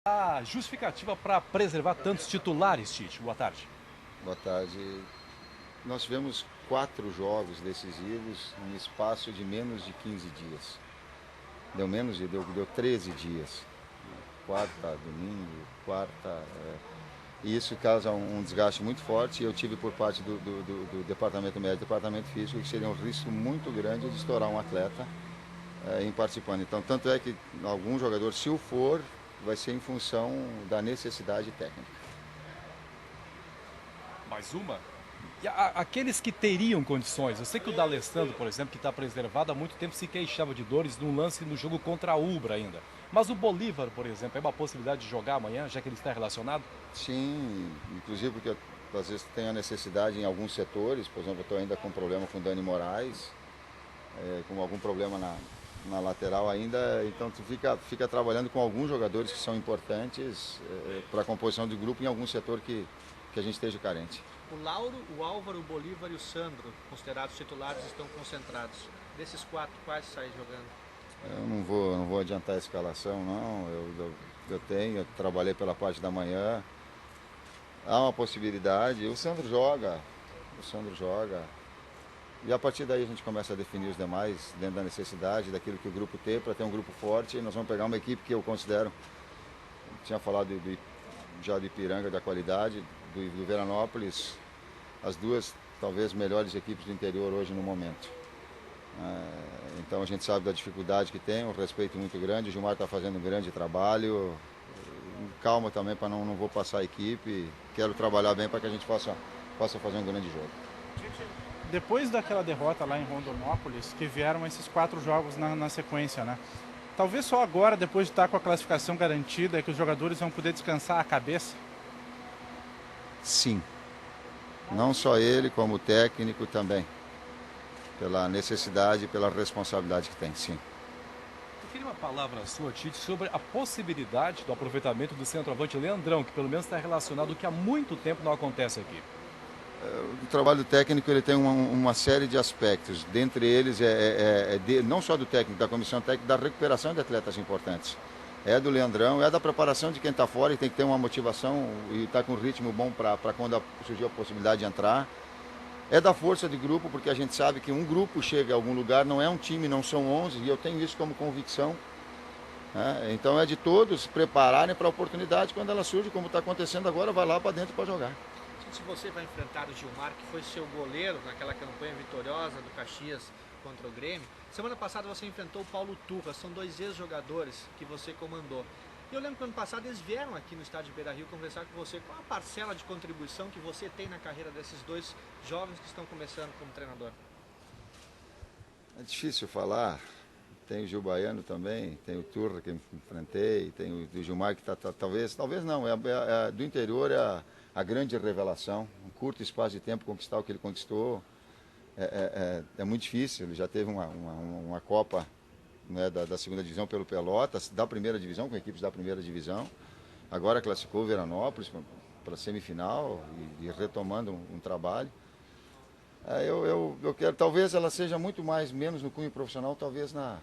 A justificativa para preservar tantos titulares, Tite? Boa tarde. Boa tarde. Nós tivemos 4 jogos decisivos em espaço de menos de 15 dias. Deu 13 dias. Quarta, domingo, quarta. E isso causa um desgaste muito forte. E eu tive por parte do departamento médico, do departamento físico, que seria um risco muito grande de estourar um atleta em participando. Então, tanto é que algum jogador, se o for, vai ser em função da necessidade técnica. Mais uma? E aqueles que teriam condições, eu sei que o D'Alessandro, por exemplo, que está preservado há muito tempo, se queixava de dores num lance no jogo contra a Ubra ainda. Mas o Bolívar, por exemplo, é uma possibilidade de jogar amanhã, já que ele está relacionado? Sim, inclusive porque eu, às vezes tem a necessidade em alguns setores, por exemplo, eu estou ainda com problema com o Dani Moraes, com algum problema na lateral ainda, então tu fica trabalhando com alguns jogadores que são importantes para a composição do grupo em algum setor que a gente esteja carente. O Lauro, o Álvaro, o Bolívar e o Sandro, considerados titulares, estão concentrados. Desses 4, quais saem jogando? Eu não vou adiantar a escalação, não. Eu trabalhei pela parte da manhã. Há uma possibilidade. O Sandro joga. E a partir daí a gente começa a definir os demais dentro da necessidade, daquilo que o grupo tem, para ter um grupo forte. E nós vamos pegar uma equipe que eu considero, tinha falado já de Ipiranga, da qualidade, do Veranópolis, as duas talvez melhores equipes do interior hoje no momento. Então a gente sabe da dificuldade que tem, um respeito muito grande. O Gilmar está fazendo um grande trabalho. Calma também para não vou passar a equipe. Quero trabalhar bem para que a gente possa fazer um grande jogo. Depois daquela derrota lá em Rondonópolis, que vieram esses 4 jogos na sequência, né? Talvez só agora, depois de estar com a classificação garantida, é que os jogadores vão poder descansar a cabeça? Sim. Não só ele, como o técnico também. Pela necessidade e pela responsabilidade que tem, sim. Eu queria uma palavra sua, Tite, sobre a possibilidade do aproveitamento do centroavante Leandrão, que pelo menos está relacionado, que há muito tempo não acontece aqui. O trabalho técnico ele tem uma série de aspectos, dentre eles não só do técnico, da comissão técnica, da recuperação de atletas importantes. É do Leandrão, é da preparação de quem está fora e tem que ter uma motivação e está com um ritmo bom para quando surgir a possibilidade de entrar. É da força de grupo, porque a gente sabe que um grupo chega a algum lugar, não é um time, não são 11, e eu tenho isso como convicção. Então é de todos se prepararem para a oportunidade, quando ela surge, como está acontecendo agora, vai lá para dentro para jogar. Se você vai enfrentar o Gilmar, que foi seu goleiro naquela campanha vitoriosa do Caxias contra o Grêmio, semana passada você enfrentou o Paulo Turra, são 2 ex-jogadores que você comandou. E eu lembro que ano passado eles vieram aqui no estádio Beira-Rio conversar com você. Qual a parcela de contribuição que você tem na carreira desses 2 jovens que estão começando como treinador? É difícil falar. Tem o Gil Baiano também, tem o Turra que eu enfrentei, tem o Gilmar que talvez não, do interior é a grande revelação. Um curto espaço de tempo conquistar o que ele conquistou é muito difícil. Ele já teve uma Copa, né, da segunda divisão pelo Pelotas, da primeira divisão, com equipes da primeira divisão. Agora classificou o Veranópolis para a semifinal e retomando um trabalho. Eu quero, talvez ela seja muito menos no cunho profissional, talvez na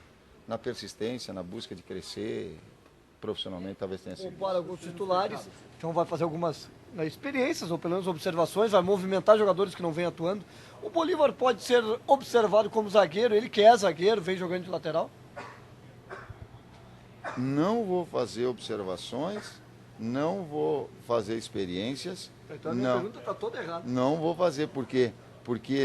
persistência, na busca de crescer profissionalmente, talvez tenha sido. Para alguns titulares, então vai fazer algumas experiências, ou pelo menos observações, vai movimentar jogadores que não vêm atuando. O Bolívar pode ser observado como zagueiro, ele que é zagueiro, vem jogando de lateral? Não vou fazer observações, não vou fazer experiências. Então a minha pergunta está toda errada. Não vou fazer, porque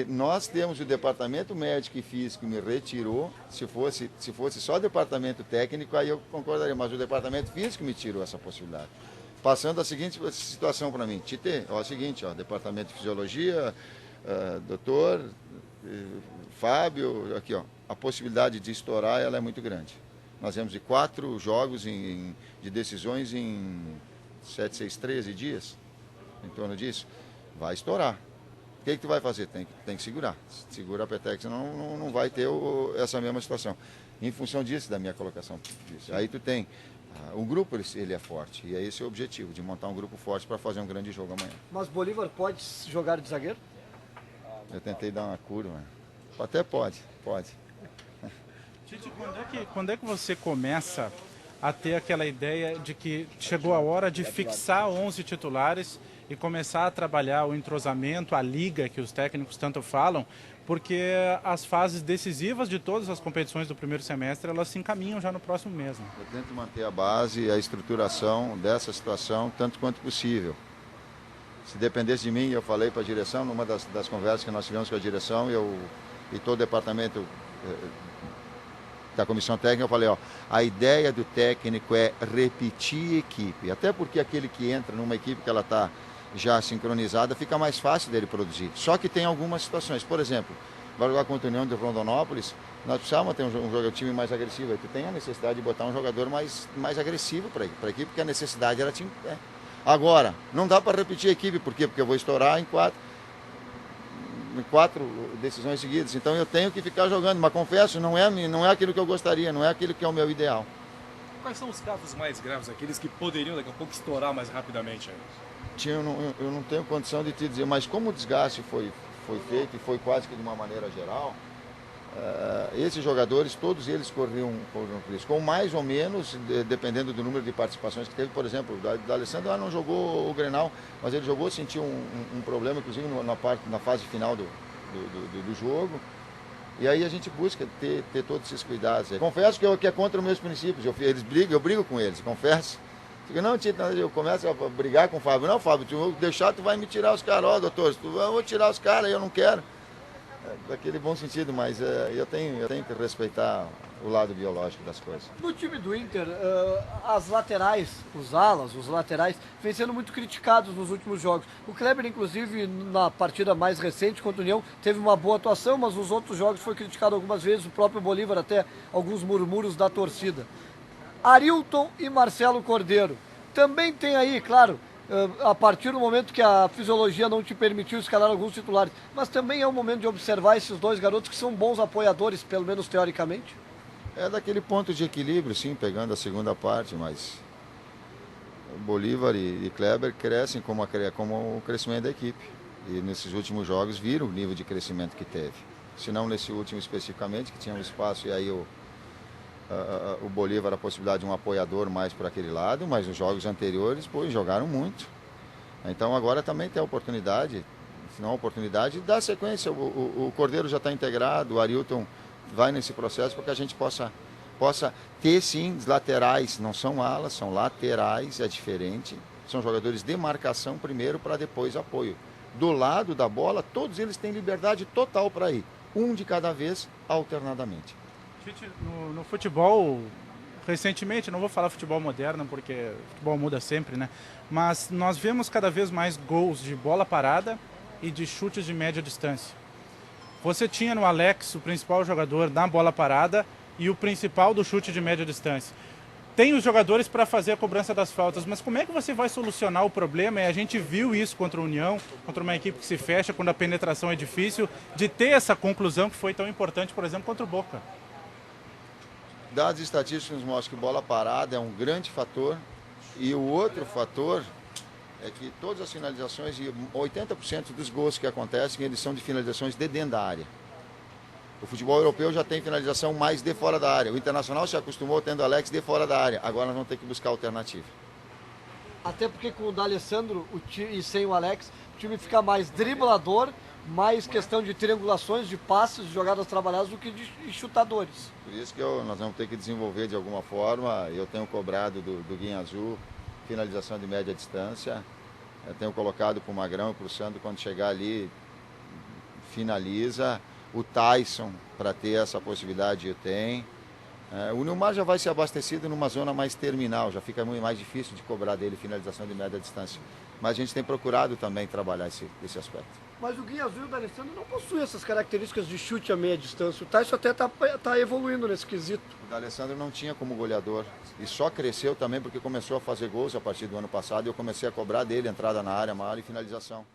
nós temos o departamento médico e físico que me retirou. Se fosse só o departamento técnico, aí eu concordaria, mas o departamento físico me tirou essa possibilidade. Passando a seguinte situação para mim, Tite, é o seguinte, departamento de fisiologia, doutor, Fábio, aqui, a possibilidade de estourar ela é muito grande. Nós temos de 4 jogos de decisões em 7, 6, 13 dias, em torno disso. Vai estourar. O que tu vai fazer? Tem que segurar. Segura a peteca, senão não vai ter essa mesma situação. Em função disso, da minha colocação disso. Aí tu tem, o grupo ele é forte, e é esse o objetivo, de montar um grupo forte para fazer um grande jogo amanhã. Mas Bolívar pode jogar de zagueiro? Eu tentei dar uma curva. Até pode. Tite, quando é que você começa a ter aquela ideia de que chegou a hora de fixar 11 titulares e começar a trabalhar o entrosamento, a liga que os técnicos tanto falam, porque as fases decisivas de todas as competições do primeiro semestre, elas se encaminham já no próximo mês. Né? Eu tento manter a base e a estruturação dessa situação tanto quanto possível. Se dependesse de mim, eu falei para a direção, numa das conversas que nós tivemos com a direção, e todo o departamento da comissão técnica, eu falei, a ideia do técnico é repetir equipe, até porque aquele que entra numa equipe que ela está já sincronizada, fica mais fácil dele produzir. Só que tem algumas situações, por exemplo, vai jogar contra a União de Rondonópolis, nós precisamos ter um time mais agressivo, aí tu tem a necessidade de botar um jogador mais agressivo para a equipe, porque a necessidade era time. Agora, não dá para repetir a equipe, por quê? Porque eu vou estourar em quatro decisões seguidas, então eu tenho que ficar jogando, mas confesso, não é aquilo que eu gostaria, não é aquilo que é o meu ideal. Quais são os casos mais graves, aqueles que poderiam daqui a pouco estourar mais rapidamente? Eu não tenho condição de te dizer, mas como o desgaste foi feito e foi quase que de uma maneira geral, esses jogadores, todos eles corriam risco, com mais ou menos, dependendo do número de participações que teve. Por exemplo, o Alessandro não jogou o Grenal, mas ele jogou, sentiu um problema, inclusive na fase final do jogo. E aí a gente busca ter todos esses cuidados. Confesso que é contra os meus princípios, eu brigo com eles, confesso. Não, eu começo a brigar com o Fábio. Não, Fábio, se eu deixar, tu vai me tirar os caras. Doutor, eu vou tirar os caras, eu não quero. Daquele bom sentido, mas eu tenho que respeitar o lado biológico das coisas. No time do Inter, as laterais, os alas, os laterais, vêm sendo muito criticados nos últimos jogos. O Kleber, inclusive, na partida mais recente contra o União, teve uma boa atuação, mas nos outros jogos foi criticado algumas vezes, o próprio Bolívar até alguns murmúrios da torcida. Arilton e Marcelo Cordeiro. Também tem aí, claro, a partir do momento que a fisiologia não te permitiu escalar alguns titulares, mas também é um momento de observar esses dois garotos que são bons apoiadores, pelo menos teoricamente. É daquele ponto de equilíbrio, sim, pegando a segunda parte, mas Bolívar e Kleber crescem como o crescimento da equipe. E nesses últimos jogos viram o nível de crescimento que teve. Se não nesse último especificamente, que tinha um espaço e aí o Bolívar a possibilidade de um apoiador mais para aquele lado, mas nos jogos anteriores, jogaram muito. Então agora também tem a oportunidade, se não a oportunidade, de dar sequência. O Cordeiro já está integrado, o Arilton vai nesse processo para que a gente possa ter sim laterais, não são alas, são laterais, é diferente. São jogadores de marcação primeiro para depois apoio. Do lado da bola, todos eles têm liberdade total para ir, um de cada vez, alternadamente. No futebol, recentemente, não vou falar futebol moderno, porque futebol muda sempre, né? Mas nós vemos cada vez mais gols de bola parada e de chutes de média distância. Você tinha no Alex o principal jogador na bola parada e o principal do chute de média distância. Tem os jogadores para fazer a cobrança das faltas, mas como é que você vai solucionar o problema? E a gente viu isso contra a União, contra uma equipe que se fecha, quando a penetração é difícil, de ter essa conclusão que foi tão importante, por exemplo, contra o Boca. Dados estatísticos nos mostram que bola parada é um grande fator, e o outro fator é que todas as finalizações, e 80% dos gols que acontecem, eles são de finalizações de dentro da área. O futebol europeu já tem finalização mais de fora da área. O Internacional se acostumou tendo Alex de fora da área. Agora nós vamos ter que buscar alternativa. Até porque com o D'Alessandro e sem o Alex, o time fica mais driblador, mais questão de triangulações, de passes, de jogadas trabalhadas do que de chutadores. Por isso que nós vamos ter que desenvolver de alguma forma. Eu tenho cobrado do Guinha Azul finalização de média distância. Eu tenho colocado para o Magrão e para o Sandro, quando chegar ali, finaliza. O Tyson, para ter essa possibilidade, tem. O Nilmar já vai ser abastecido numa zona mais terminal, já fica muito mais difícil de cobrar dele finalização de média distância. Mas a gente tem procurado também trabalhar esse aspecto. Mas o Guinha Azul e o D'Alessandro não possuem essas características de chute a meia distância. O Tyson até está evoluindo nesse quesito. O D'Alessandro não tinha como goleador e só cresceu também porque começou a fazer gols a partir do ano passado e eu comecei a cobrar dele entrada na área maior e finalização.